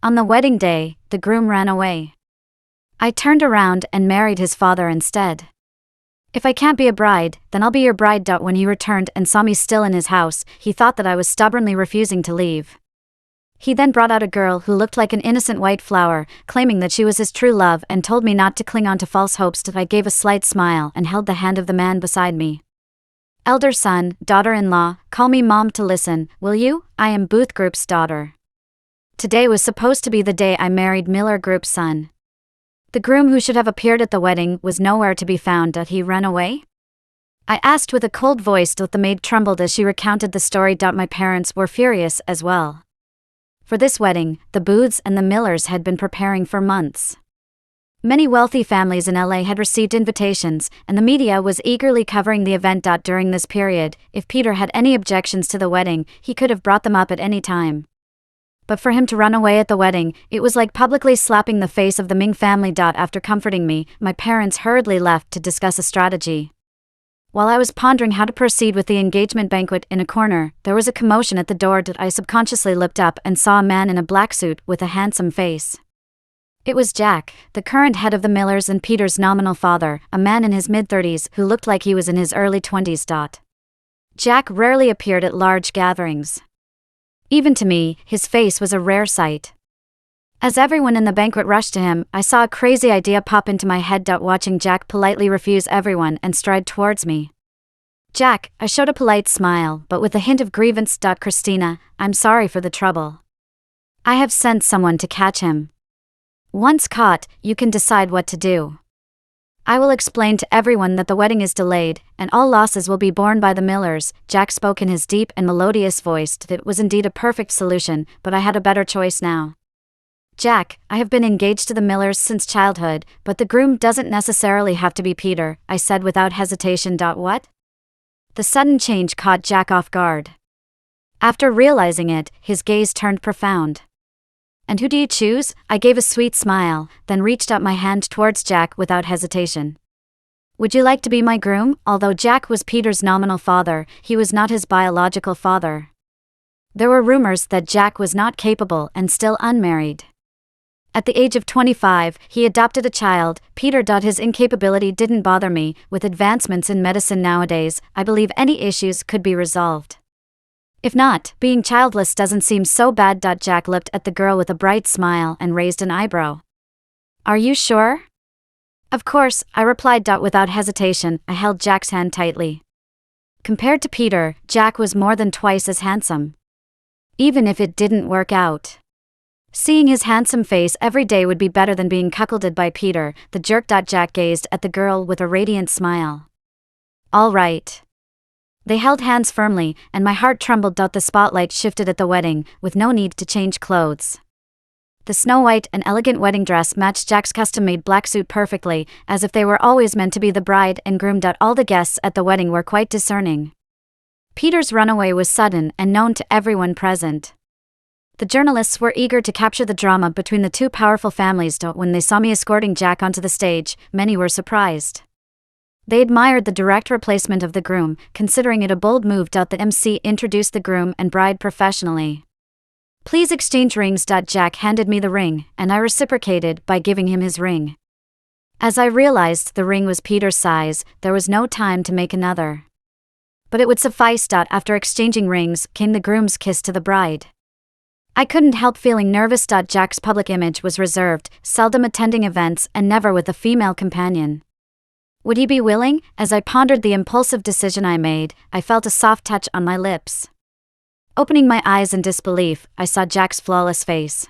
On the wedding day, the groom ran away. I turned around and married his father instead. If I can't be a bride, then I'll be your bride. When he returned and saw me still in his house, he thought that I was stubbornly refusing to leave. He then brought out a girl who looked like an innocent white flower, claiming that she was his true love, and told me not to cling on to false hopes. I gave a slight smile and held the hand of the man beside me. Elder son, daughter-in-law, call me mom to listen, will you? I am Booth Group's daughter. Today was supposed to be the day I married Miller Group's son. The groom who should have appeared at the wedding was nowhere to be found. He ran away? I asked with a cold voice. The maid trembled as she recounted the story. My parents were furious as well. For this wedding, the Booths and the Millers had been preparing for months. Many wealthy families in LA had received invitations, and the media was eagerly covering the event. During this period, if Peter had any objections to the wedding, he could have brought them up at any time. But for him to run away at the wedding, it was like publicly slapping the face of the Ming family. After comforting me, my parents hurriedly left to discuss a strategy. While I was pondering how to proceed with the engagement banquet in a corner, there was a commotion at the door. I subconsciously looked up and saw a man in a black suit with a handsome face. It was Jack, the current head of the Millers and Peter's nominal father, a man in his mid-30s who looked like he was in his early 20s. Jack rarely appeared at large gatherings. Even to me, his face was a rare sight. As everyone in the banquet rushed to him, I saw a crazy idea pop into my head. Watching Jack politely refuse everyone and stride towards me. Jack, I showed a polite smile, but with a hint of grievance. Christina, I'm sorry for the trouble. I have sent someone to catch him. Once caught, you can decide what to do. I will explain to everyone that the wedding is delayed, and all losses will be borne by the Millers. Jack spoke in his deep and melodious voice. It was indeed a perfect solution, but I had a better choice now. Jack, I have been engaged to the Millers since childhood, but the groom doesn't necessarily have to be Peter, I said without hesitation. What? The sudden change caught Jack off guard. After realizing it, his gaze turned profound. And who do you choose? I gave a sweet smile, then reached out my hand towards Jack without hesitation. Would you like to be my groom? Although Jack was Peter's nominal father, he was not his biological father. There were rumors that Jack was not capable and still unmarried. At the age of 25, he adopted a child. Peter. His incapability didn't bother me. With advancements in medicine nowadays, I believe any issues could be resolved. If not, being childless doesn't seem so bad. Jack looked at the girl with a bright smile and raised an eyebrow. Are you sure? Of course, I replied. Without hesitation, I held Jack's hand tightly. Compared to Peter, Jack was more than twice as handsome. Even if it didn't work out. Seeing his handsome face every day would be better than being cuckolded by Peter, the jerk. Jack gazed at the girl with a radiant smile. All right. They held hands firmly, and my heart trembled. The spotlight shifted at the wedding, with no need to change clothes. The snow-white and elegant wedding dress matched Jack's custom-made black suit perfectly, as if they were always meant to be the bride and groom. All the guests at the wedding were quite discerning. Peter's runaway was sudden and known to everyone present. The journalists were eager to capture the drama between the two powerful families. When they saw me escorting Jack onto the stage, many were surprised. They admired the direct replacement of the groom, considering it a bold move. The MC introduced the groom and bride professionally. Please exchange rings. Jack handed me the ring, and I reciprocated by giving him his ring. As I realized the ring was Peter's size, there was no time to make another. But it would suffice. After exchanging rings, came the groom's kiss to the bride. I couldn't help feeling nervous. Jack's public image was reserved, seldom attending events and never with a female companion. Would he be willing? As I pondered the impulsive decision I made, I felt a soft touch on my lips. Opening my eyes in disbelief, I saw Jack's flawless face.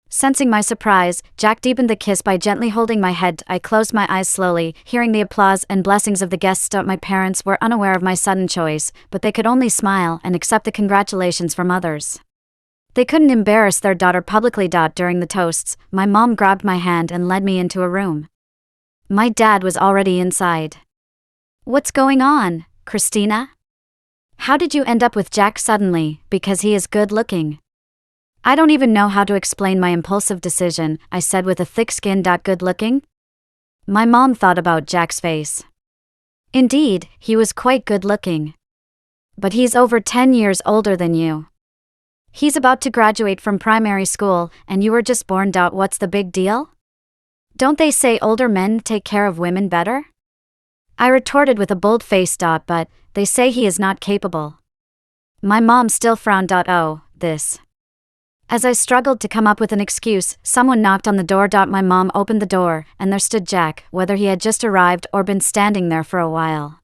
Sensing my surprise, Jack deepened the kiss by gently holding my head. I closed my eyes slowly, hearing the applause and blessings of the guests. My parents were unaware of my sudden choice, but they could only smile and accept the congratulations from others. They couldn't embarrass their daughter publicly. During the toasts, my mom grabbed my hand and led me into a room. My dad was already inside. What's going on, Christina? How did you end up with Jack suddenly? Because he is good looking. I don't even know how to explain my impulsive decision, I said with a thick skin. Good looking? My mom thought about Jack's face. Indeed, he was quite good looking. But he's over 10 years older than you. He's about to graduate from primary school, and you were just born. What's the big deal? Don't they say older men take care of women better? I retorted with a bold face. But they say he is not capable. My mom still frowned. Oh, this. As I struggled to come up with an excuse, someone knocked on the door. My mom opened the door, and there stood Jack, whether he had just arrived or been standing there for a while.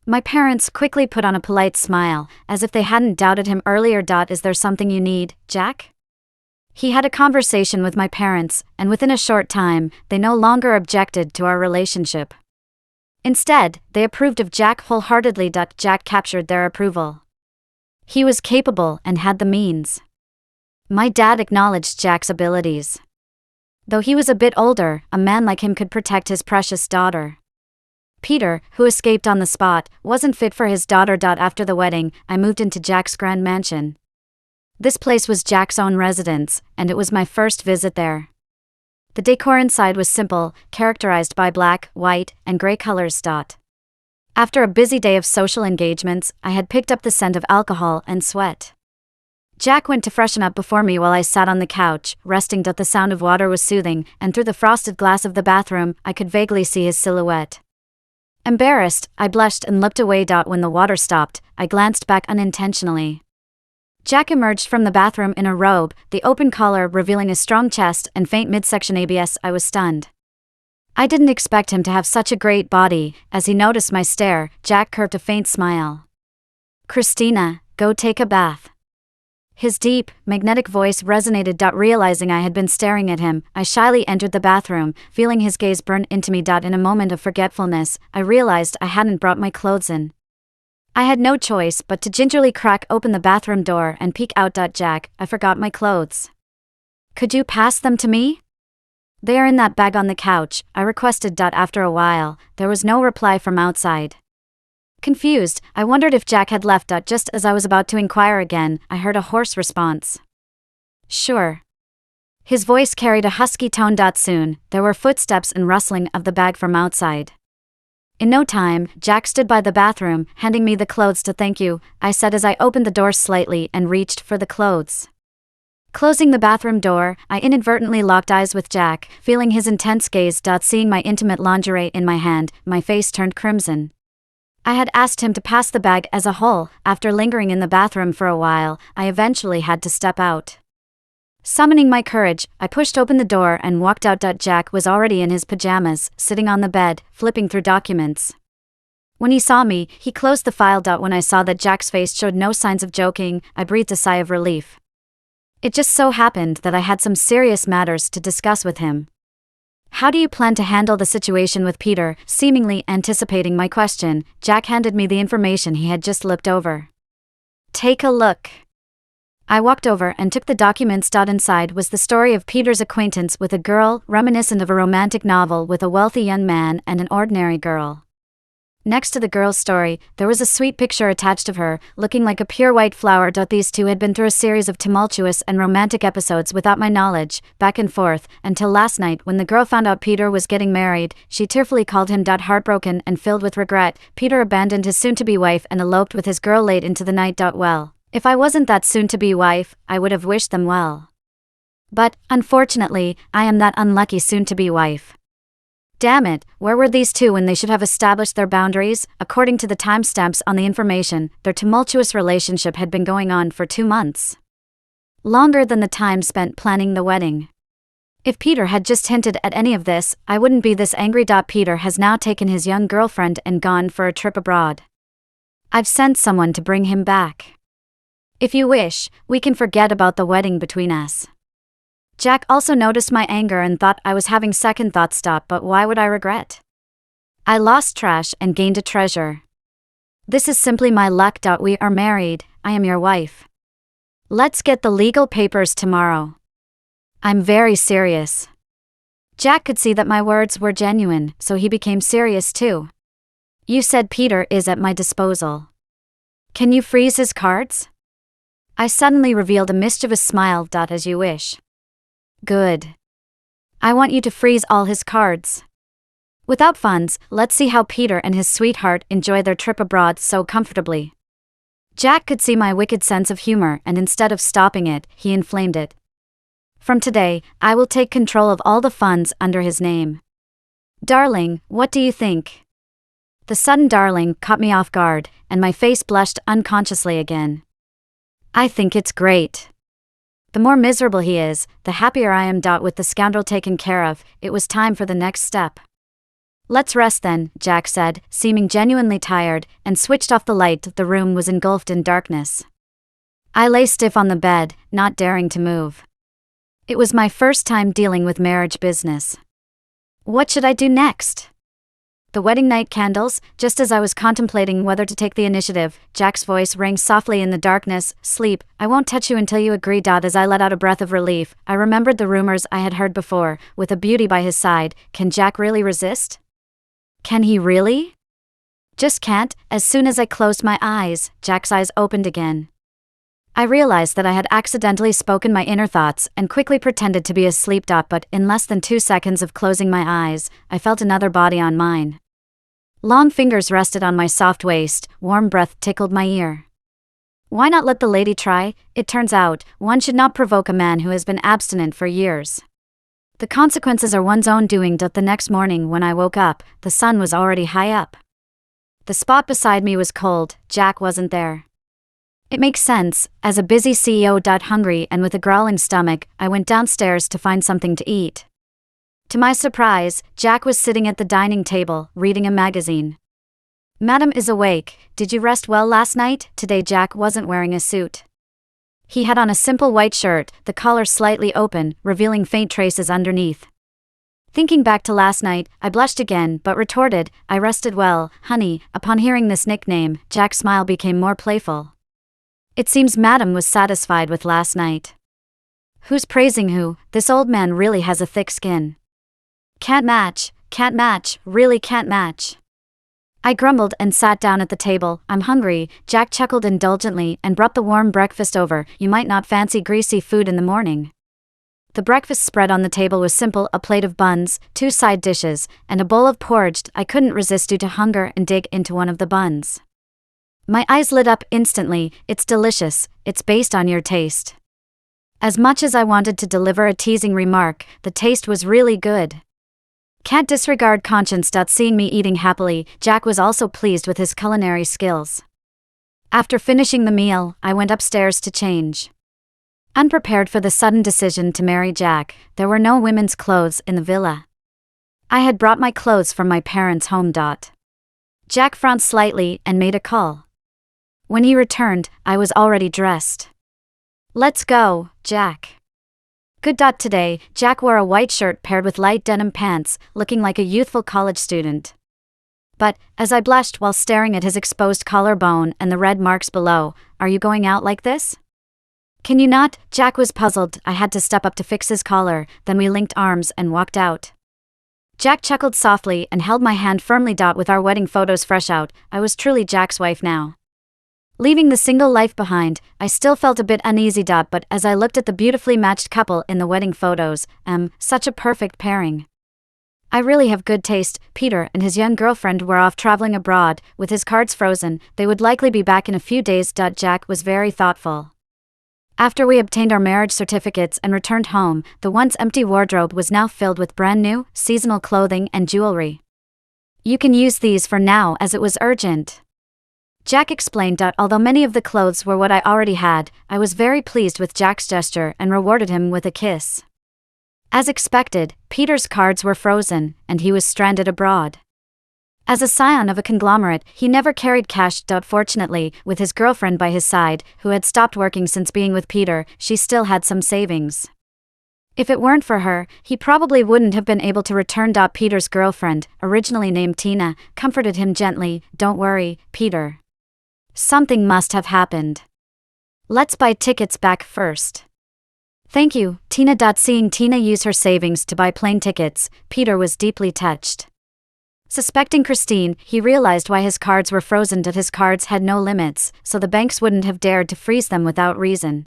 My parents quickly put on a polite smile, as if they hadn't doubted him earlier. Is there something you need, Jack? He had a conversation with my parents, and within a short time, they no longer objected to our relationship. Instead, they approved of Jack wholeheartedly. Jack captured their approval. He was capable and had the means. My dad acknowledged Jack's abilities. Though he was a bit older, a man like him could protect his precious daughter. Peter, who escaped on the spot, wasn't fit for his daughter. After the wedding, I moved into Jack's grand mansion. This place was Jack's own residence, and it was my first visit there. The decor inside was simple, characterized by black, white, and gray colors. After a busy day of social engagements, I had picked up the scent of alcohol and sweat. Jack went to freshen up before me while I sat on the couch, resting. The sound of water was soothing, and through the frosted glass of the bathroom, I could vaguely see his silhouette. Embarrassed, I blushed and looked away. When the water stopped, I glanced back unintentionally. Jack emerged from the bathroom in a robe, the open collar revealing a strong chest and faint midsection. Abs, I was stunned. I didn't expect him to have such a great body. As he noticed my stare, Jack curved a faint smile. Christina, go take a bath. His deep, magnetic voice resonated. Realizing I had been staring at him, I shyly entered the bathroom, feeling his gaze burn into me. In a moment of forgetfulness, I realized I hadn't brought my clothes in. I had no choice but to gingerly crack open the bathroom door and peek out. Jack, I forgot my clothes. Could you pass them to me? They are in that bag on the couch, I requested. After a while, there was no reply from outside. Confused, I wondered if Jack had left. Just as I was about to inquire again, I heard a hoarse response. Sure. His voice carried a husky tone. Soon, there were footsteps and rustling of the bag from outside. In no time, Jack stood by the bathroom, handing me the clothes. Thank you, I said as I opened the door slightly and reached for the clothes. Closing the bathroom door, I inadvertently locked eyes with Jack, feeling his intense gaze. Seeing my intimate lingerie in my hand, my face turned crimson. I had asked him to pass the bag as a whole. After lingering in the bathroom for a while, I eventually had to step out. Summoning my courage, I pushed open the door and walked out. Jack was already in his pajamas, sitting on the bed, flipping through documents. When he saw me, he closed the file. When I saw that Jack's face showed no signs of joking, I breathed a sigh of relief. It just so happened that I had some serious matters to discuss with him. How do you plan to handle the situation with Peter? Seemingly anticipating my question, Jack handed me the information he had just looked over. Take a look. I walked over and took the documents. Inside was the story of Peter's acquaintance with a girl, reminiscent of a romantic novel with a wealthy young man and an ordinary girl. Next to the girl's story, there was a sweet picture attached of her, looking like a pure white flower. These two had been through a series of tumultuous and romantic episodes without my knowledge, back and forth, until last night when the girl found out Peter was getting married. She tearfully called him. Heartbroken and filled with regret, Peter abandoned his soon-to-be wife and eloped with his girl late into the night. Well, if I wasn't that soon-to-be wife, I would have wished them well. But, unfortunately, I am that unlucky soon-to-be wife. Damn it, where were these two when they should have established their boundaries? According to the timestamps on the information, their tumultuous relationship had been going on for 2 months. Longer than the time spent planning the wedding. If Peter had just hinted at any of this, I wouldn't be this angry. Peter has now taken his young girlfriend and gone for a trip abroad. I've sent someone to bring him back. If you wish, we can forget about the wedding between us. Jack also noticed my anger and thought I was having second thoughts. But why would I regret? I lost trash and gained a treasure. This is simply my luck. We are married, I am your wife. Let's get the legal papers tomorrow. I'm very serious. Jack could see that my words were genuine, so he became serious too. You said Peter is at my disposal. Can you freeze his cards? I suddenly revealed a mischievous smile. As you wish. Good. I want you to freeze all his cards. Without funds, let's see how Peter and his sweetheart enjoy their trip abroad so comfortably. Jack could see my wicked sense of humor, and instead of stopping it, he inflamed it. From today, I will take control of all the funds under his name. Darling, what do you think? The sudden darling caught me off guard, and my face blushed unconsciously again. I think it's great. The more miserable he is, the happier I am. With the scoundrel taken care of, it was time for the next step. Let's rest then, Jack said, seeming genuinely tired, and switched off the light. The room was engulfed in darkness. I lay stiff on the bed, not daring to move. It was my first time dealing with marriage business. What should I do next? The wedding night candles. Just as I was contemplating whether to take the initiative, Jack's voice rang softly in the darkness. Sleep, I won't touch you until you agree. As I let out a breath of relief, I remembered the rumors I had heard before. With a beauty by his side, can Jack really resist? Can he really? Just can't. As soon as I closed my eyes, Jack's eyes opened again. I realized that I had accidentally spoken my inner thoughts and quickly pretended to be asleep. But in less than 2 seconds of closing my eyes, I felt another body on mine. Long fingers rested on my soft waist, warm breath tickled my ear. Why not let the lady try? It turns out, one should not provoke a man who has been abstinent for years. The consequences are one's own doing. The next morning when I woke up, the sun was already high up. The spot beside me was cold. Jack wasn't there. It makes sense. As a busy CEO. Hungry and with a growling stomach, I went downstairs to find something to eat. To my surprise, Jack was sitting at the dining table, reading a magazine. Madam is awake. Did you rest well last night? Today Jack wasn't wearing a suit. He had on a simple white shirt, the collar slightly open, revealing faint traces underneath. Thinking back to last night, I blushed again, but retorted, I rested well, honey. Upon hearing this nickname, Jack's smile became more playful. It seems Madam was satisfied with last night. Who's praising who? This old man really has a thick skin. Can't match, really can't match. I grumbled and sat down at the table. I'm hungry. Jack chuckled indulgently and brought the warm breakfast over. You might not fancy greasy food in the morning. The breakfast spread on the table was simple, a plate of buns, 2 side dishes, and a bowl of porridge. I couldn't resist due to hunger and dig into one of the buns. My eyes lit up instantly. It's delicious. It's based on your taste. As much as I wanted to deliver a teasing remark, the taste was really good. Can't disregard conscience. Seeing me eating happily, Jack was also pleased with his culinary skills. After finishing the meal, I went upstairs to change. Unprepared for the sudden decision to marry Jack, there were no women's clothes in the villa. I had brought my clothes from my parents' home. Jack frowned slightly and made a call. When he returned, I was already dressed. Let's go, Jack. Good. Today, Jack wore a white shirt paired with light denim pants, looking like a youthful college student. But, as I blushed while staring at his exposed collarbone and the red marks below, are you going out like this? Can you not? Jack was puzzled. I had to step up to fix his collar, then we linked arms and walked out. Jack chuckled softly and held my hand firmly. With our wedding photos fresh out, I was truly Jack's wife now. Leaving the single life behind, I still felt a bit uneasy. But as I looked at the beautifully matched couple in the wedding photos, such a perfect pairing. I really have good taste. Peter and his young girlfriend were off traveling abroad, with his cards frozen. They would likely be back in a few days. Jack was very thoughtful. After we obtained our marriage certificates and returned home, the once empty wardrobe was now filled with brand new, seasonal clothing and jewelry. You can use these for now as it was urgent. Jack explained. Although many of the clothes were what I already had, I was very pleased with Jack's gesture and rewarded him with a kiss. As expected, Peter's cards were frozen, and he was stranded abroad. As a scion of a conglomerate, he never carried cash. Fortunately, with his girlfriend by his side, who had stopped working since being with Peter, she still had some savings. If it weren't for her, he probably wouldn't have been able to return. Peter's girlfriend, originally named Tina, comforted him gently. Don't worry, Peter. Something must have happened. Let's buy tickets back first. Thank you, Tina. Seeing Tina use her savings to buy plane tickets, Peter was deeply touched. Suspecting Christine, he realized why his cards were frozen. His cards had no limits, so the banks wouldn't have dared to freeze them without reason.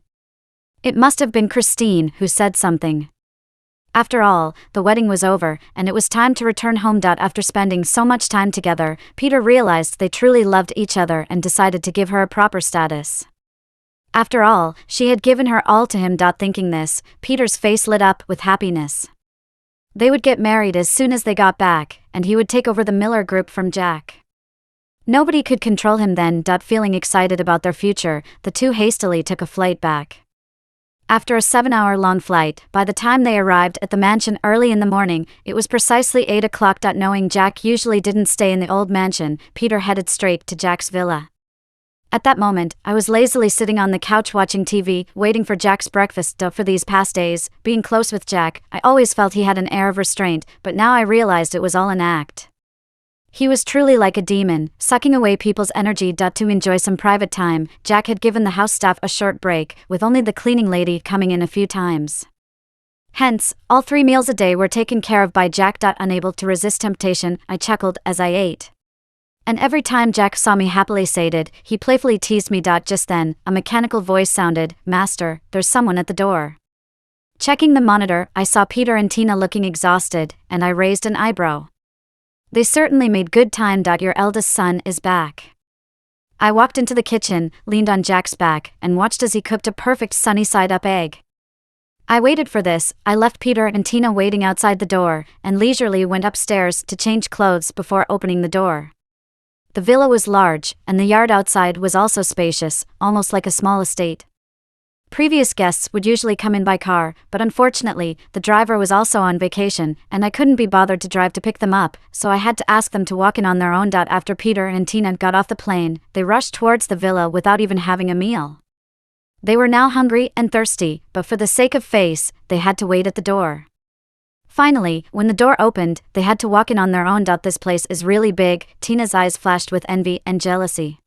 It must have been Christine who said something. After all, the wedding was over, and it was time to return home. After spending so much time together, Peter realized they truly loved each other and decided to give her a proper status. After all, she had given her all to him. Thinking this, Peter's face lit up with happiness. They would get married as soon as they got back, and he would take over the Miller Group from Jack. Nobody could control him then. Feeling excited about their future, the two hastily took a flight back. After a 7-hour-long flight, by the time they arrived at the mansion early in the morning, it was precisely 8 o'clock. Knowing Jack usually didn't stay in the old mansion, Peter headed straight to Jack's villa. At that moment, I was lazily sitting on the couch watching TV, waiting for Jack's breakfast. For these past days, being close with Jack, I always felt he had an air of restraint, but now I realized it was all an act. He was truly like a demon, sucking away people's energy. To enjoy some private time, Jack had given the house staff a short break, with only the cleaning lady coming in a few times. Hence, all 3 meals a day were taken care of by Jack. Unable to resist temptation, I chuckled as I ate. And every time Jack saw me happily sated, he playfully teased me. Just then, a mechanical voice sounded, "Master, there's someone at the door." Checking the monitor, I saw Peter and Tina looking exhausted, and I raised an eyebrow. They certainly made good time. Your eldest son is back. I walked into the kitchen, leaned on Jack's back, and watched as he cooked a perfect sunny-side-up egg. I waited for this. I left Peter and Tina waiting outside the door, and leisurely went upstairs to change clothes before opening the door. The villa was large, and the yard outside was also spacious, almost like a small estate. Previous guests would usually come in by car, but unfortunately, the driver was also on vacation, and I couldn't be bothered to drive to pick them up, so I had to ask them to walk in on their own. After Peter and Tina got off the plane, they rushed towards the villa without even having a meal. They were now hungry and thirsty, but for the sake of face, they had to wait at the door. Finally, when the door opened, they had to walk in on their own. This place is really big. Tina's eyes flashed with envy and jealousy.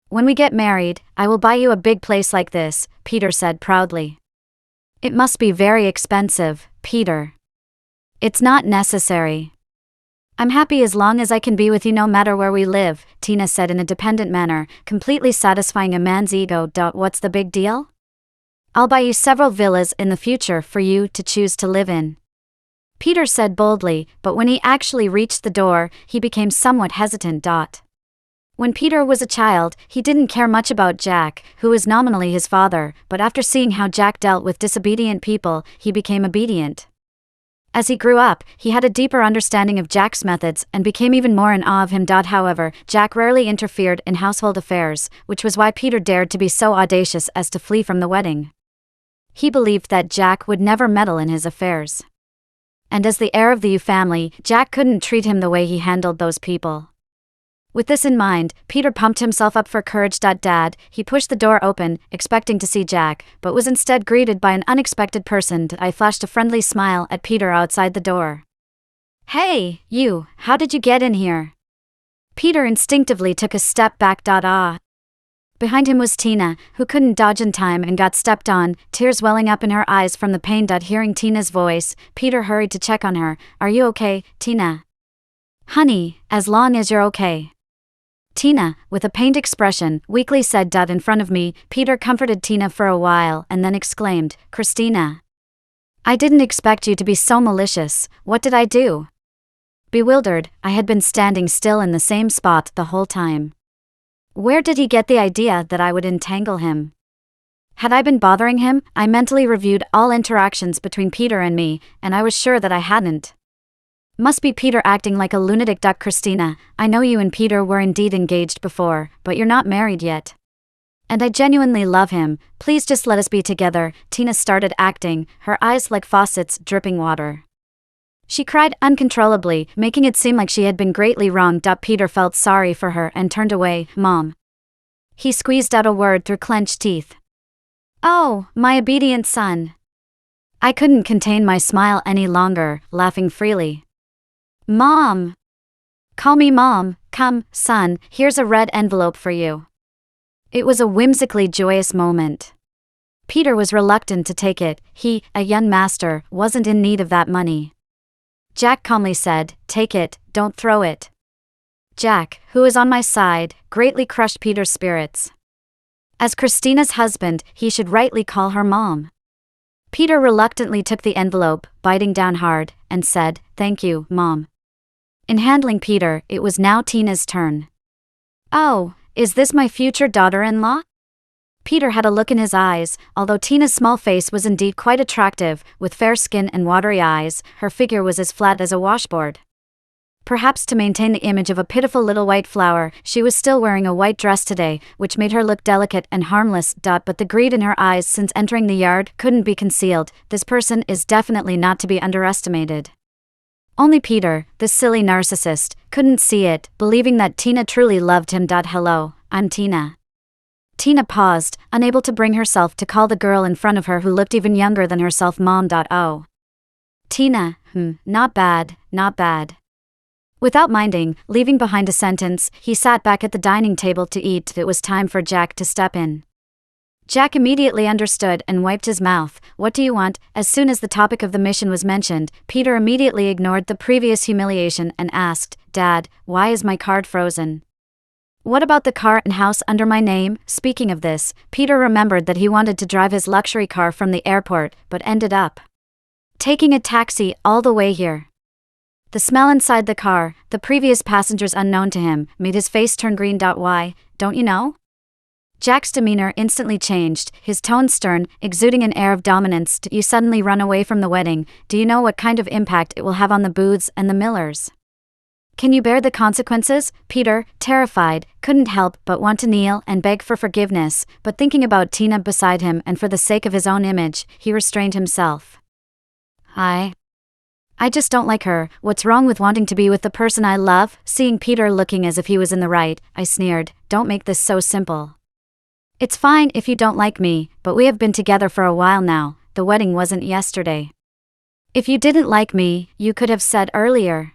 "When we get married, I will buy you a big place like this," Peter said proudly. "It must be very expensive, Peter." "It's not necessary. I'm happy as long as I can be with you no matter where we live," Tina said in a dependent manner, completely satisfying a man's ego. "What's the big deal? I'll buy you several villas in the future for you to choose to live in," Peter said boldly, but when he actually reached the door, he became somewhat hesitant. When Peter was a child, he didn't care much about Jack, who was nominally his father, but after seeing how Jack dealt with disobedient people, he became obedient. As he grew up, he had a deeper understanding of Jack's methods and became even more in awe of him. However, Jack rarely interfered in household affairs, which was why Peter dared to be so audacious as to flee from the wedding. He believed that Jack would never meddle in his affairs. And as the heir of the Yu family, Jack couldn't treat him the way he handled those people. With this in mind, Peter pumped himself up for courage. Dad, he pushed the door open, expecting to see Jack, but was instead greeted by an unexpected person. I flashed a friendly smile at Peter outside the door. "Hey, you, how did you get in here?" Peter instinctively took a step back. Behind him was Tina, who couldn't dodge in time and got stepped on, tears welling up in her eyes from the pain. Hearing Tina's voice, Peter hurried to check on her. "Are you okay, Tina?" "Honey, as long as you're okay." Tina, with a pained expression, weakly said. In front of me, Peter comforted Tina for a while and then exclaimed, "Christina, I didn't expect you to be so malicious. What did I do?" Bewildered, I had been standing still in the same spot the whole time. Where did he get the idea that I would entangle him? Had I been bothering him? I mentally reviewed all interactions between Peter and me, and I was sure that I hadn't. Must be Peter acting like a lunatic. "Christina, I know you and Peter were indeed engaged before, but you're not married yet. And I genuinely love him. Please just let us be together." Tina started acting, her eyes like faucets dripping water. She cried uncontrollably, making it seem like she had been greatly wronged. Peter felt sorry for her and turned away. "Mom." He squeezed out a word through clenched teeth. "Oh, my obedient son." I couldn't contain my smile any longer, laughing freely. "Mom." "Call me Mom. Come, son, here's a red envelope for you." It was a whimsically joyous moment. Peter was reluctant to take it. He, a young master, wasn't in need of that money. Jack calmly said, "Take it, don't throw it." Jack, who was on my side, greatly crushed Peter's spirits. As Christina's husband, he should rightly call her Mom. Peter reluctantly took the envelope, biting down hard, and said, "Thank you, Mom." In handling Peter, it was now Tina's turn. "Oh, is this my future daughter-in-law?" Peter had a look in his eyes. Although Tina's small face was indeed quite attractive, with fair skin and watery eyes, her figure was as flat as a washboard. Perhaps to maintain the image of a pitiful little white flower, she was still wearing a white dress today, which made her look delicate and harmless. But the greed in her eyes since entering the yard couldn't be concealed. This person is definitely not to be underestimated. Only Peter, this silly narcissist, couldn't see it, believing that Tina truly loved him. "Hello, I'm Tina." Tina paused, unable to bring herself to call the girl in front of her who looked even younger than herself Mom. "Oh. Tina, not bad, not bad." Without minding, leaving behind a sentence, he sat back at the dining table to eat. It was time for Jack to step in. Jack immediately understood and wiped his mouth. "What do you want?" As soon as the topic of the mission was mentioned, Peter immediately ignored the previous humiliation and asked, "Dad, why is my card frozen?" "What about the car and house under my name?" Speaking of this, Peter remembered that he wanted to drive his luxury car from the airport, but ended up taking a taxi all the way here. The smell inside the car, the previous passengers unknown to him, made his face turn green. "Why, don't you know?" Jack's demeanor instantly changed, his tone stern, exuding an air of dominance. "You suddenly run away from the wedding. Do you know what kind of impact it will have on the Booths and the Millers? Can you bear the consequences?" Peter, terrified, couldn't help but want to kneel and beg for forgiveness, but thinking about Tina beside him and for the sake of his own image, he restrained himself. I just don't like her. What's wrong with wanting to be with the person I love?" Seeing Peter looking as if he was in the right, I sneered, "Don't make this so simple. It's fine if you don't like me, but we have been together for a while now. The wedding wasn't yesterday. If you didn't like me, you could have said earlier.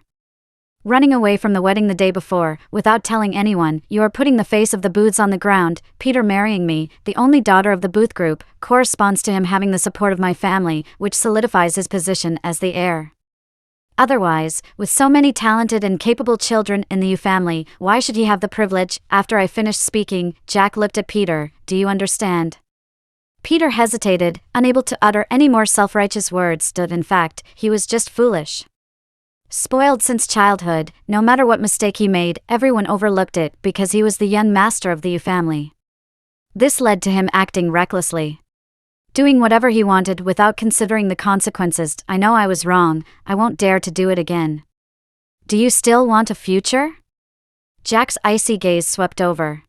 Running away from the wedding the day before, without telling anyone, you are putting the face of the Booths on the ground. Peter marrying me, the only daughter of the Booth group, corresponds to him having the support of my family, which solidifies his position as the heir. Otherwise, with so many talented and capable children in the Yu family, why should he have the privilege?" After I finished speaking, Jack looked at Peter. "Do you understand?" Peter hesitated, unable to utter any more self-righteous words. In fact, he was just foolish. Spoiled since childhood, no matter what mistake he made, everyone overlooked it because he was the young master of the Yu family. This led to him acting recklessly, doing whatever he wanted without considering the consequences. "I know I was wrong. I won't dare to do it again." "Do you still want a future?" Jack's icy gaze swept over.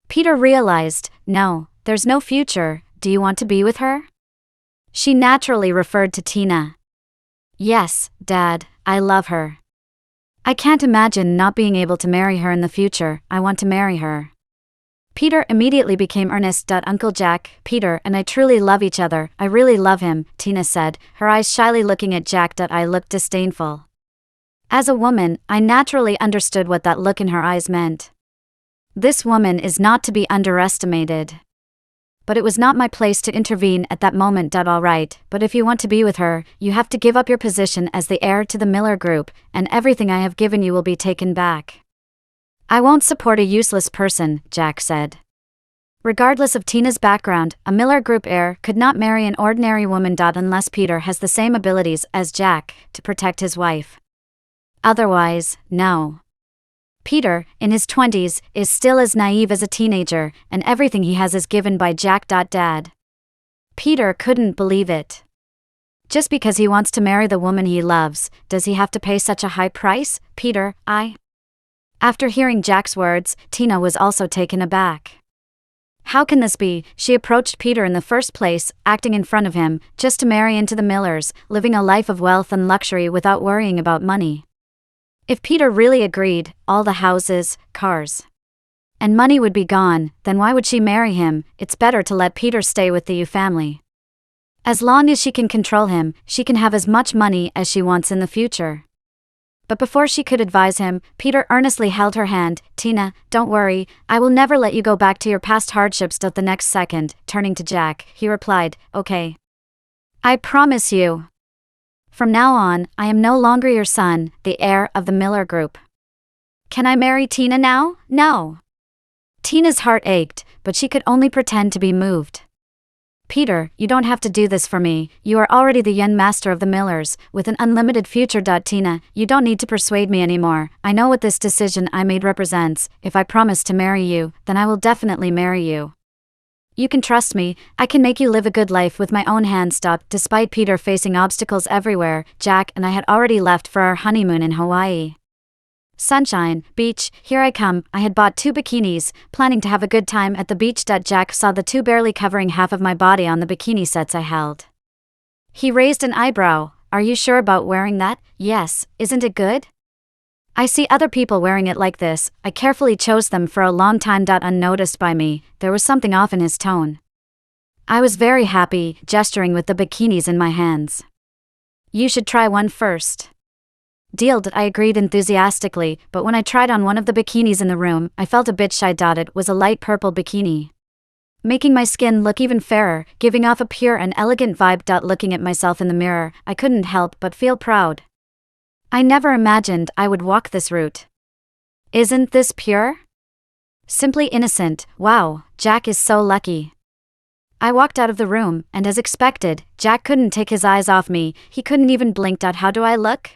Peter realized, "No, there's no future. Do you want to be with her?" She naturally referred to Tina. "Yes, Dad, I love her. I can't imagine not being able to marry her in the future. I want to marry her." Peter immediately became earnest. "Uncle Jack, Peter and I truly love each other. I really love him," Tina said, her eyes shyly looking at Jack. I looked disdainful. As a woman, I naturally understood what that look in her eyes meant. This woman is not to be underestimated. But it was not my place to intervene at that moment. "All right, but if you want to be with her, you have to give up your position as the heir to the Miller Group, and everything I have given you will be taken back." "I won't support a useless person," Jack said. Regardless of Tina's background, a Miller Group heir could not marry an ordinary woman. Unless Peter has the same abilities as Jack to protect his wife. Otherwise, no. Peter, in his 20s, is still as naive as a teenager, and everything he has is given by Jack. Dad. Peter couldn't believe it. Just because he wants to marry the woman he loves, does he have to pay such a high price? "Peter, After hearing Jack's words, Tina was also taken aback. How can this be? She approached Peter in the first place, acting in front of him, just to marry into the Millers, living a life of wealth and luxury without worrying about money. If Peter really agreed, all the houses, cars, and money would be gone, then why would she marry him? It's better to let Peter stay with the Yu family. As long as she can control him, she can have as much money as she wants in the future. But before she could advise him, Peter earnestly held her hand. "Tina, don't worry, I will never let you go back to your past hardships." The next second, turning to Jack, he replied, "Okay. I promise you. From now on, I am no longer your son, the heir of the Miller Group. Can I marry Tina now?" "No." Tina's heart ached, but she could only pretend to be moved. Peter, you don't have to do this for me, you are already the young master of the Millers, with an unlimited future. Tina, you don't need to persuade me anymore, I know what this decision I made represents. If I promise to marry you, then I will definitely marry you. You can trust me, I can make you live a good life with my own hands. Despite Peter facing obstacles everywhere, Jack and I had already left for our honeymoon in Hawaii. Sunshine, beach, here I come. I had bought 2 bikinis, planning to have a good time at the beach. Jack saw the 2 barely covering half of my body on the bikini sets I held. He raised an eyebrow. Are you sure about wearing that? Yes, isn't it good? I see other people wearing it like this. I carefully chose them for a long time. Unnoticed by me, there was something off in his tone. I was very happy, gesturing with the bikinis in my hands. You should try one first. Deal. I agreed enthusiastically, but when I tried on one of the bikinis in the room, I felt a bit shy. It was a light purple bikini, making my skin look even fairer, giving off a pure and elegant vibe. Looking at myself in the mirror, I couldn't help but feel proud. I never imagined I would walk this route. Isn't this pure? Simply innocent. Wow, Jack is so lucky. I walked out of the room, and as expected, Jack couldn't take his eyes off me. He couldn't even blink. How do I look?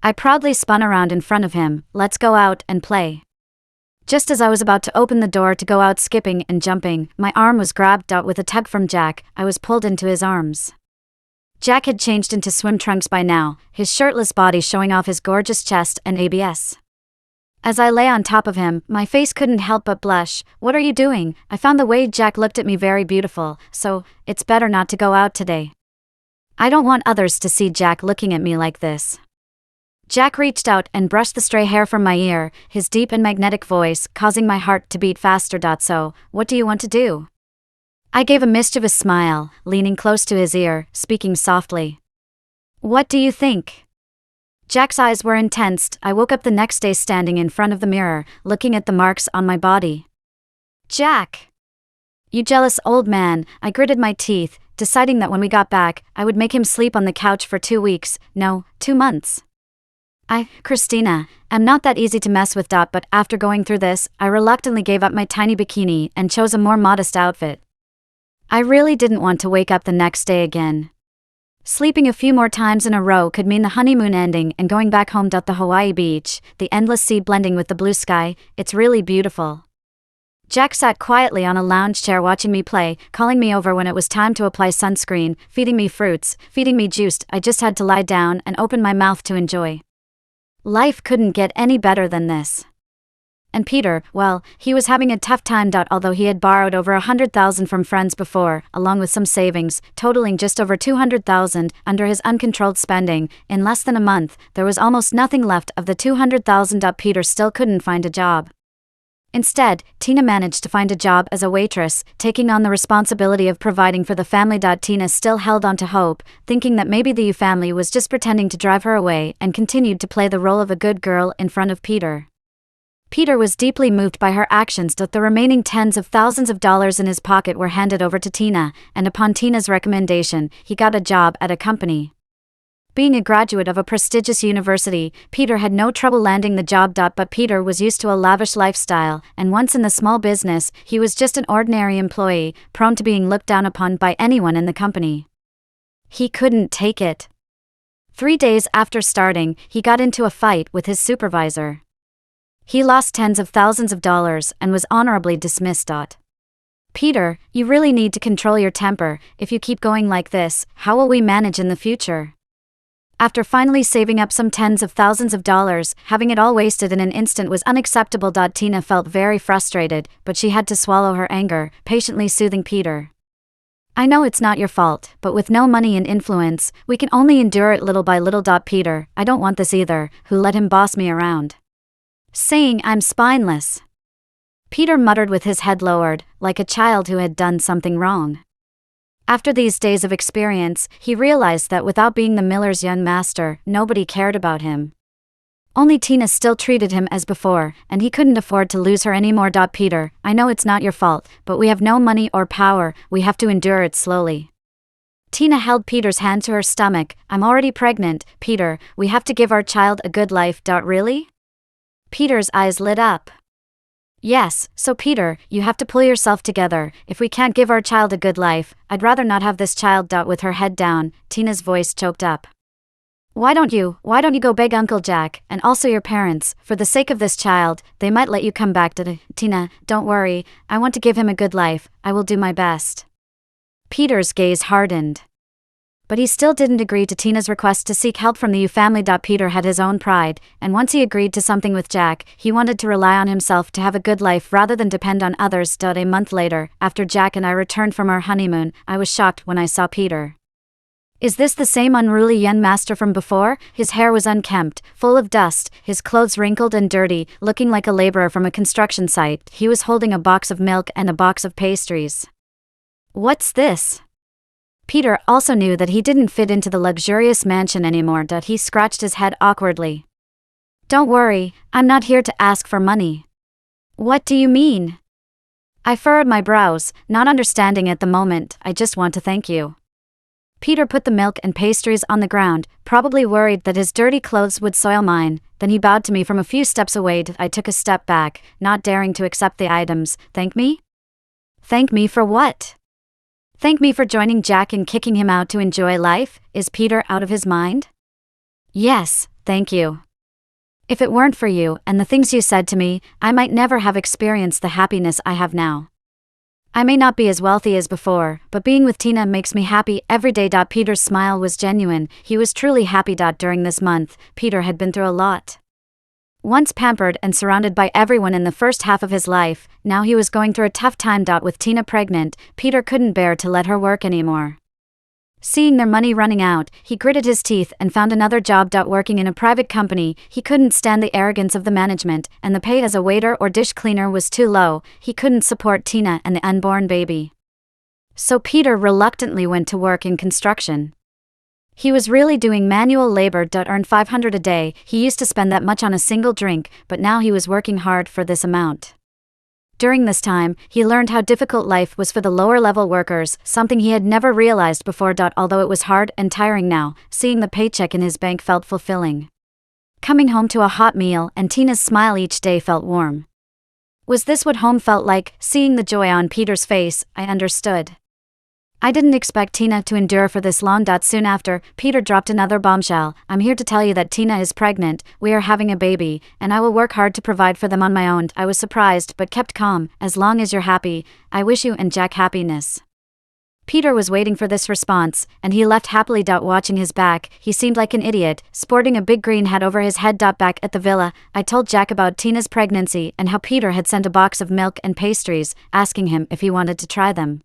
I proudly spun around in front of him. Let's go out and play. Just as I was about to open the door to go out skipping and jumping, my arm was grabbed. With a tug from Jack, I was pulled into his arms. Jack had changed into swim trunks by now, his shirtless body showing off his gorgeous chest and abs. As I lay on top of him, my face couldn't help but blush. What are you doing? I found the way Jack looked at me very beautiful, so it's better not to go out today. I don't want others to see Jack looking at me like this. Jack reached out and brushed the stray hair from my ear, his deep and magnetic voice causing my heart to beat faster. So, what do you want to do? I gave a mischievous smile, leaning close to his ear, speaking softly. What do you think? Jack's eyes were intense. I woke up the next day standing in front of the mirror, looking at the marks on my body. Jack! You jealous old man, I gritted my teeth, deciding that when we got back, I would make him sleep on the couch for 2 weeks, no, 2 months. Christina, am not that easy to mess with. But after going through this, I reluctantly gave up my tiny bikini and chose a more modest outfit. I really didn't want to wake up the next day again. Sleeping a few more times in a row could mean the honeymoon ending and going back home. The Hawaii beach, the endless sea blending with the blue sky, it's really beautiful. Jack sat quietly on a lounge chair watching me play, calling me over when it was time to apply sunscreen, feeding me fruits, feeding me juice. I just had to lie down and open my mouth to enjoy. Life couldn't get any better than this. And Peter, well, he was having a tough time. Although he had borrowed over $100,000 from friends before, along with some savings, totaling just over $200,000, under his uncontrolled spending, in less than a month, there was almost nothing left of the $200,000. Peter still couldn't find a job. Instead, Tina managed to find a job as a waitress, taking on the responsibility of providing for the family. Tina still held on to hope, thinking that maybe the family was just pretending to drive her away, and continued to play the role of a good girl in front of Peter. Peter was deeply moved by her actions. The remaining tens of thousands of dollars in his pocket were handed over to Tina, and upon Tina's recommendation, he got a job at a company. Being a graduate of a prestigious university, Peter had no trouble landing the job. But Peter was used to a lavish lifestyle, and once in the small business, he was just an ordinary employee, prone to being looked down upon by anyone in the company. He couldn't take it. 3 days after starting, he got into a fight with his supervisor. He lost tens of thousands of dollars and was honorably dismissed. Peter, you really need to control your temper. If you keep going like this, how will we manage in the future? After finally saving up some tens of thousands of dollars, having it all wasted in an instant was unacceptable. Tina felt very frustrated, but she had to swallow her anger, patiently soothing Peter. I know it's not your fault, but with no money and influence, we can only endure it little by little. Peter, I don't want this either, who let him boss me around? Saying I'm spineless. Peter muttered with his head lowered, like a child who had done something wrong. After these days of experience, he realized that without being the miller's young master, nobody cared about him. Only Tina still treated him as before, and he couldn't afford to lose her anymore. Peter, I know it's not your fault, but we have no money or power, we have to endure it slowly. Tina held Peter's hand to her stomach. I'm already pregnant, Peter, we have to give our child a good life. Really? Peter's eyes lit up. Yes, so Peter, you have to pull yourself together. If we can't give our child a good life, I'd rather not have this child. With her head down, Tina's voice choked up. Why don't you go beg Uncle Jack, and also your parents, for the sake of this child, they might let you come back to Tina, don't worry, I want to give him a good life, I will do my best. Peter's gaze hardened. But he still didn't agree to Tina's request to seek help from the Yu family. Peter had his own pride, and once he agreed to something with Jack, he wanted to rely on himself to have a good life rather than depend on others. A month later, after Jack and I returned from our honeymoon, I was shocked when I saw Peter. Is this the same unruly young master from before? His hair was unkempt, full of dust, his clothes wrinkled and dirty, looking like a laborer from a construction site. He was holding a box of milk and a box of pastries. What's this? Peter also knew that he didn't fit into the luxurious mansion anymore. He scratched his head awkwardly. Don't worry, I'm not here to ask for money. What do you mean? I furrowed my brows, not understanding at the moment. I just want to thank you. Peter put the milk and pastries on the ground, probably worried that his dirty clothes would soil mine. Then he bowed to me from a few steps away. I took a step back, not daring to accept the items. Thank me? Thank me for what? Thank me for joining Jack and kicking him out to enjoy life? Is Peter out of his mind? Yes, thank you. If it weren't for you and the things you said to me, I might never have experienced the happiness I have now. I may not be as wealthy as before, but being with Tina makes me happy every day. Peter's smile was genuine. He was truly happy. During this month, Peter had been through a lot. Once pampered and surrounded by everyone in the first half of his life, now he was going through a tough time. With Tina pregnant, Peter couldn't bear to let her work anymore. Seeing their money running out, he gritted his teeth and found another job. Working in a private company, he couldn't stand the arrogance of the management, and the pay as a waiter or dish cleaner was too low. He couldn't support Tina and the unborn baby. So Peter reluctantly went to work in construction. He was really doing manual labor. Earned $500 a day. He used to spend that much on a single drink, but now he was working hard for this amount. During this time, he learned how difficult life was for the lower-level workers, something he had never realized before. Although it was hard and tiring now, seeing the paycheck in his bank felt fulfilling. Coming home to a hot meal and Tina's smile each day felt warm. Was this what home felt like? Seeing the joy on Peter's face, I understood. I didn't expect Tina to endure for this long. Soon after, Peter dropped another bombshell. I'm here to tell you that Tina is pregnant, we are having a baby, and I will work hard to provide for them on my own. I was surprised but kept calm. As long as you're happy, I wish you and Jack happiness. Peter was waiting for this response, and he left happily. Watching his back, he seemed like an idiot, sporting a big green hat over his head. Back at the villa, I told Jack about Tina's pregnancy and how Peter had sent a box of milk and pastries, asking him if he wanted to try them.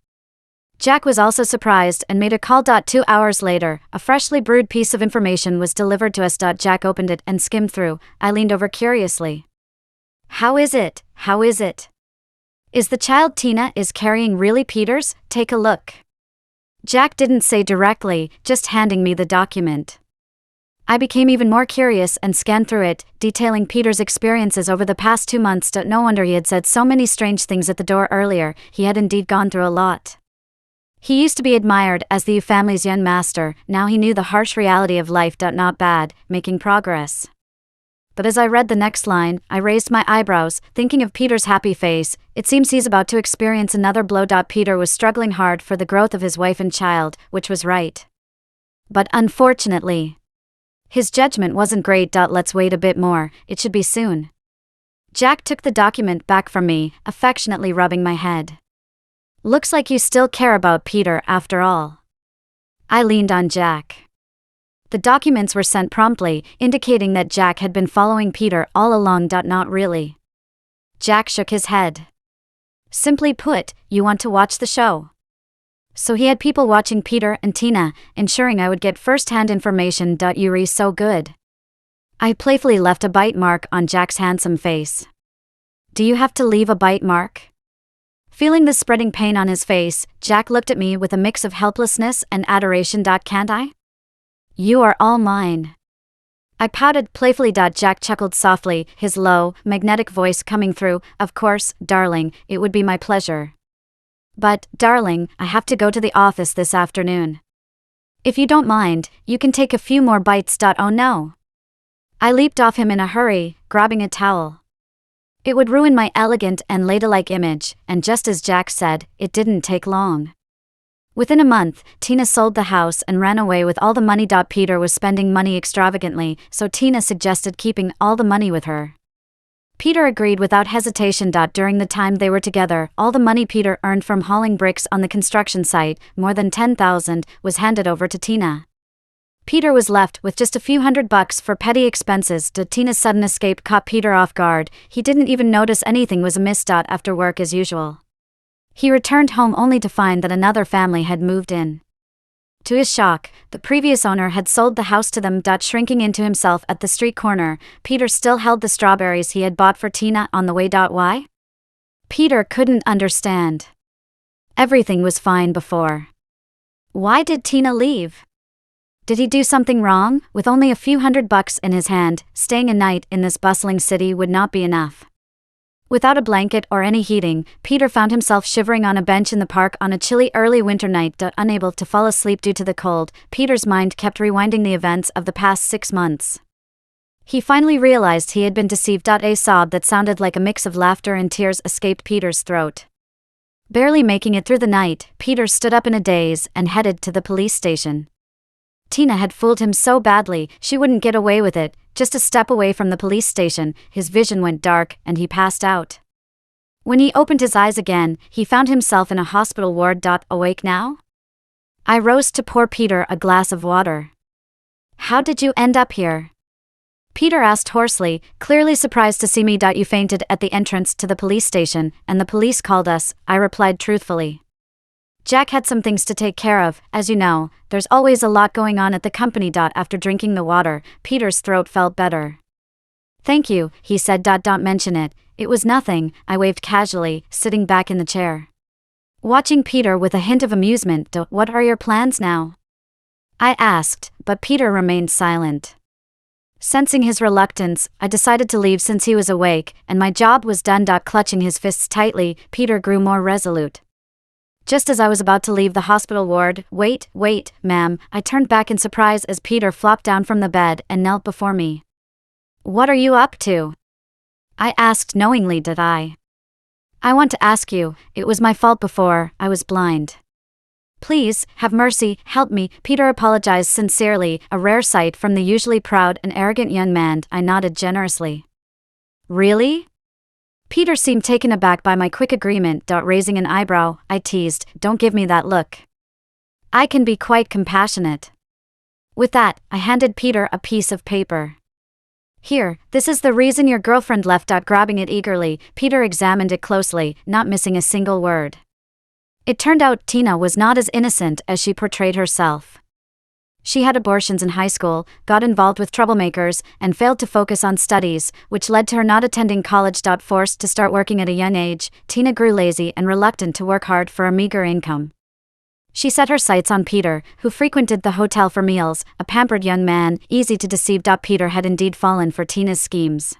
Jack was also surprised and made a call. 2 hours later, a freshly brewed piece of information was delivered to us. Jack opened it and skimmed through. I leaned over curiously. How is it? How is it? Is the child Tina is carrying really Peter's? Take a look. Jack didn't say directly, just handing me the document. I became even more curious and scanned through it, detailing Peter's experiences over the past 2 months. No wonder he had said so many strange things at the door earlier. He had indeed gone through a lot. He used to be admired as the Yu family's young master. Now he knew the harsh reality of life. Not bad, making progress. But as I read the next line, I raised my eyebrows, thinking of Peter's happy face. It seems he's about to experience another blow. Peter was struggling hard for the growth of his wife and child, which was right. But unfortunately, his judgment wasn't great. Let's wait a bit more, it should be soon. Jack took the document back from me, affectionately rubbing my head. Looks like you still care about Peter after all. I leaned on Jack. The documents were sent promptly, indicating that Jack had been following Peter all along. Not really. Jack shook his head. Simply put, you want to watch the show. So he had people watching Peter and Tina, ensuring I would get first-hand information. You're so good. I playfully left a bite mark on Jack's handsome face. Do you have to leave a bite mark? Feeling the spreading pain on his face, Jack looked at me with a mix of helplessness and adoration. Can't I? You are all mine. I pouted playfully. Jack chuckled softly, his low, magnetic voice coming through. Of course, darling, it would be my pleasure. But, darling, I have to go to the office this afternoon. If you don't mind, you can take a few more bites. Oh no. I leaped off him in a hurry, grabbing a towel. It would ruin my elegant and ladylike image, and just as Jack said, it didn't take long. Within a month, Tina sold the house and ran away with all the money. Peter was spending money extravagantly, so Tina suggested keeping all the money with her. Peter agreed without hesitation. During the time they were together, all the money Peter earned from hauling bricks on the construction site, more than $10,000, was handed over to Tina. Peter was left with just a few $100 for petty expenses. Tina's sudden escape caught Peter off guard. He didn't even notice anything was amiss. After work as usual, he returned home only to find that another family had moved in. To his shock, the previous owner had sold the house to them. Shrinking into himself at the street corner, Peter still held the strawberries he had bought for Tina on the way. Why? Peter couldn't understand. Everything was fine before. Why did Tina leave? Did he do something wrong? With only a few $100 in his hand, staying a night in this bustling city would not be enough. Without a blanket or any heating, Peter found himself shivering on a bench in the park on a chilly early winter night. Unable to fall asleep due to the cold, Peter's mind kept rewinding the events of the past 6 months. He finally realized he had been deceived. A sob that sounded like a mix of laughter and tears escaped Peter's throat. Barely making it through the night, Peter stood up in a daze and headed to the police station. Tina had fooled him so badly, she wouldn't get away with it. Just a step away from the police station, his vision went dark and he passed out. When he opened his eyes again, he found himself in a hospital ward. Awake now? I rose to pour Peter a glass of water. How did you end up here? Peter asked hoarsely, clearly surprised to see me. You fainted at the entrance to the police station, and the police called us, I replied truthfully. Jack had some things to take care of. As you know, there's always a lot going on at the company. After drinking the water, Peter's throat felt better. Thank you, he said. Don't mention it. It was nothing, I waved casually, sitting back in the chair. Watching Peter with a hint of amusement. What are your plans now? I asked, but Peter remained silent. Sensing his reluctance, I decided to leave since he was awake, and my job was done. Clutching his fists tightly, Peter grew more resolute. Just as I was about to leave the hospital ward, wait, ma'am, I turned back in surprise as Peter flopped down from the bed and knelt before me. What are you up to? I asked knowingly. I want to ask you, it was my fault before, I was blind. Please, have mercy, help me, Peter apologized sincerely, a rare sight from the usually proud and arrogant young man. I nodded generously. Really? Peter seemed taken aback by my quick agreement. Raising an eyebrow, I teased, don't give me that look. I can be quite compassionate. With that, I handed Peter a piece of paper. Here, this is the reason your girlfriend left. Grabbing it eagerly, Peter examined it closely, not missing a single word. It turned out Tina was not as innocent as she portrayed herself. She had abortions in high school, got involved with troublemakers, and failed to focus on studies, which led to her not attending college. Forced to start working at a young age, Tina grew lazy and reluctant to work hard for a meager income. She set her sights on Peter, who frequented the hotel for meals, a pampered young man, easy to deceive. Peter had indeed fallen for Tina's schemes.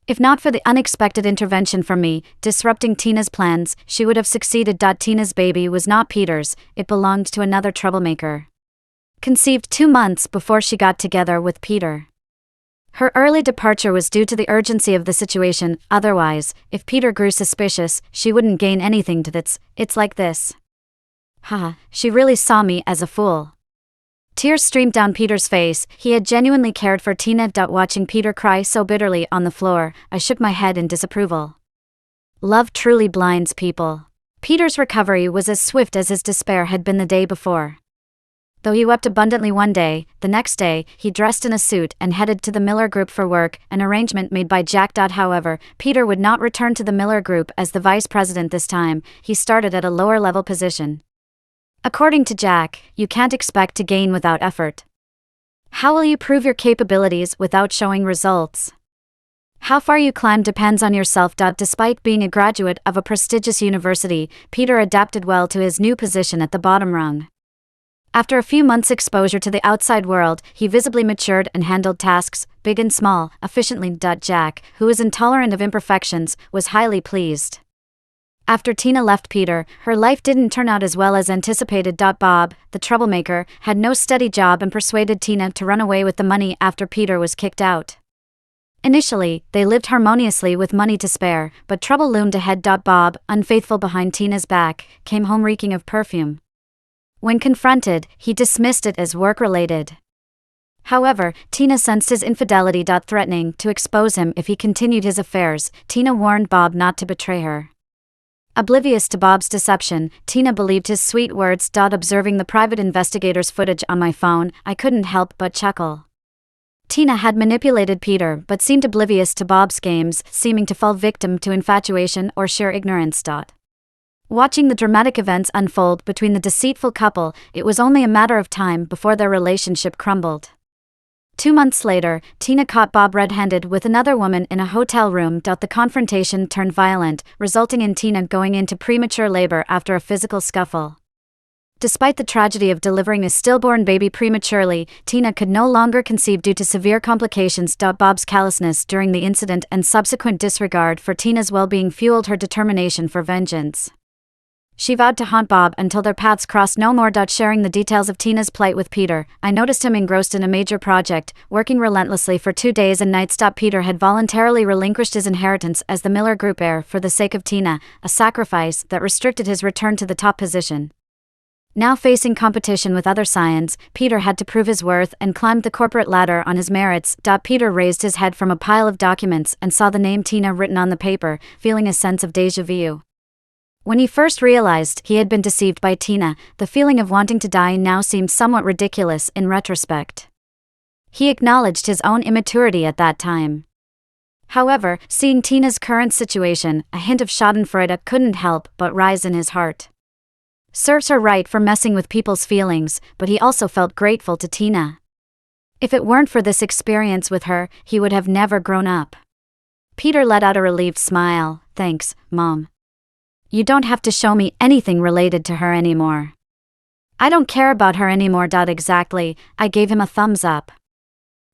If not for the unexpected intervention from me, disrupting Tina's plans, she would have succeeded. Tina's baby was not Peter's, it belonged to another troublemaker. Conceived 2 months before she got together with Peter. Her early departure was due to the urgency of the situation. Otherwise, if Peter grew suspicious, she wouldn't gain anything to this. It's like this. She really saw me as a fool. Tears streamed down Peter's face. He had genuinely cared for Tina. Watching Peter cry so bitterly on the floor, I shook my head in disapproval. Love truly blinds people. Peter's recovery was as swift as his despair had been the day before. Though he wept abundantly one day, the next day, he dressed in a suit and headed to the Miller Group for work, an arrangement made by Jack. However, Peter would not return to the Miller Group as the vice president this time. He started at a lower-level position. According to Jack, you can't expect to gain without effort. How will you prove your capabilities without showing results? How far you climb depends on yourself. Despite being a graduate of a prestigious university, Peter adapted well to his new position at the bottom rung. After a few months' exposure to the outside world, he visibly matured and handled tasks, big and small, efficiently. Jack, who was intolerant of imperfections, was highly pleased. After Tina left Peter, her life didn't turn out as well as anticipated. Bob, the troublemaker, had no steady job and persuaded Tina to run away with the money after Peter was kicked out. Initially, they lived harmoniously with money to spare, but trouble loomed ahead. Bob, unfaithful behind Tina's back, came home reeking of perfume. When confronted, he dismissed it as work-related. However, Tina sensed his infidelity. Threatening to expose him if he continued his affairs, Tina warned Bob not to betray her. Oblivious to Bob's deception, Tina believed his sweet words. Observing the private investigator's footage on my phone, I couldn't help but chuckle. Tina had manipulated Peter but seemed oblivious to Bob's games, seeming to fall victim to infatuation or sheer ignorance. Watching the dramatic events unfold between the deceitful couple, it was only a matter of time before their relationship crumbled. 2 months later, Tina caught Bob red-handed with another woman in a hotel room. The confrontation turned violent, resulting in Tina going into premature labor after a physical scuffle. Despite the tragedy of delivering a stillborn baby prematurely, Tina could no longer conceive due to severe complications. Bob's callousness during the incident and subsequent disregard for Tina's well-being fueled her determination for vengeance. She vowed to haunt Bob until their paths crossed no more. Sharing the details of Tina's plight with Peter, I noticed him engrossed in a major project, working relentlessly for 2 days and nights. Peter had voluntarily relinquished his inheritance as the Miller Group heir for the sake of Tina, a sacrifice that restricted his return to the top position. Now facing competition with other scions, Peter had to prove his worth and climbed the corporate ladder on his merits. Peter raised his head from a pile of documents and saw the name Tina written on the paper, feeling a sense of déjà vu. When he first realized he had been deceived by Tina, the feeling of wanting to die now seemed somewhat ridiculous in retrospect. He acknowledged his own immaturity at that time. However, seeing Tina's current situation, a hint of schadenfreude couldn't help but rise in his heart. Serves her right for messing with people's feelings, but he also felt grateful to Tina. If it weren't for this experience with her, he would have never grown up. Peter let out a relieved smile. Thanks, Mom. You don't have to show me anything related to her anymore. I don't care about her anymore. Exactly, I gave him a thumbs up.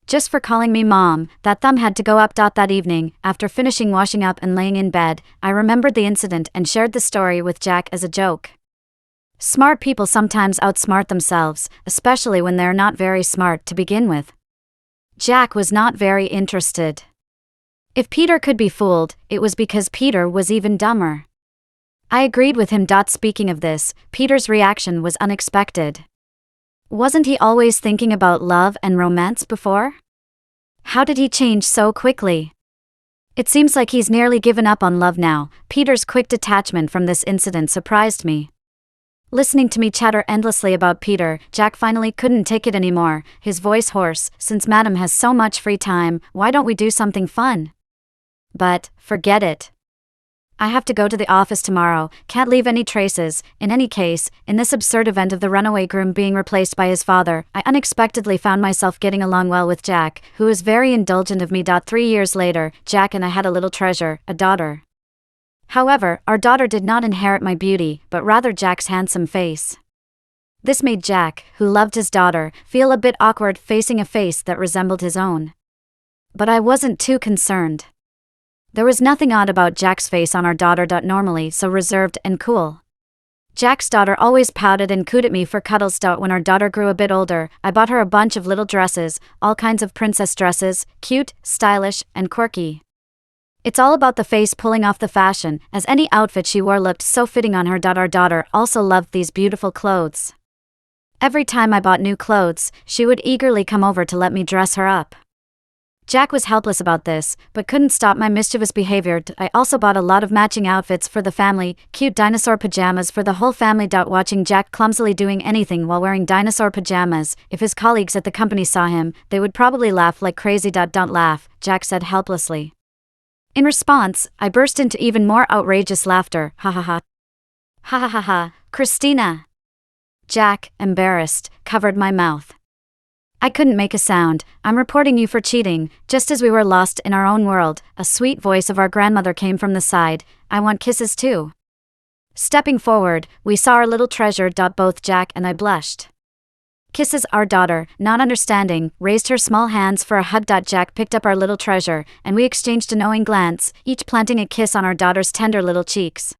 Just for calling me Mom, that thumb had to go up. That evening, after finishing washing up and laying in bed, I remembered the incident and shared the story with Jack as a joke. Smart people sometimes outsmart themselves, especially when they're not very smart to begin with. Jack was not very interested. If Peter could be fooled, it was because Peter was even dumber. I agreed with him. Speaking of this, Peter's reaction was unexpected. Wasn't he always thinking about love and romance before? How did he change so quickly? It seems like he's nearly given up on love now. Peter's quick detachment from this incident surprised me. Listening to me chatter endlessly about Peter, Jack finally couldn't take it anymore, his voice hoarse. Since Madam has so much free time, why don't we do something fun? But, forget it. I have to go to the office tomorrow, can't leave any traces. In any case, in this absurd event of the runaway groom being replaced by his father, I unexpectedly found myself getting along well with Jack, who was very indulgent of me. 3 years later, Jack and I had a little treasure, a daughter. However, our daughter did not inherit my beauty, but rather Jack's handsome face. This made Jack, who loved his daughter, feel a bit awkward facing a face that resembled his own. But I wasn't too concerned. There was nothing odd about Jack's face on our daughter. Normally so reserved and cool. Jack's daughter always pouted and cooed at me for cuddles. When our daughter grew a bit older, I bought her a bunch of little dresses, all kinds of princess dresses, cute, stylish, and quirky. It's all about the face pulling off the fashion, as any outfit she wore looked so fitting on her. Our daughter also loved these beautiful clothes. Every time I bought new clothes, she would eagerly come over to let me dress her up. Jack was helpless about this, but couldn't stop my mischievous behavior. I also bought a lot of matching outfits for the family, cute dinosaur pajamas for the whole family. Watching Jack clumsily doing anything while wearing dinosaur pajamas, if his colleagues at the company saw him, they would probably laugh like crazy. Don't laugh, Jack said helplessly. In response, I burst into even more outrageous laughter. Ha ha ha. Ha ha ha ha, Christina. Jack, embarrassed, covered my mouth. I couldn't make a sound. I'm reporting you for cheating. Just as we were lost in our own world, a sweet voice of our grandmother came from the side. I want kisses too. Stepping forward, we saw our little treasure. Both Jack and I blushed. Kisses. Our daughter, not understanding, raised her small hands for a hug. Jack picked up our little treasure, and we exchanged a knowing glance, each planting a kiss on our daughter's tender little cheeks.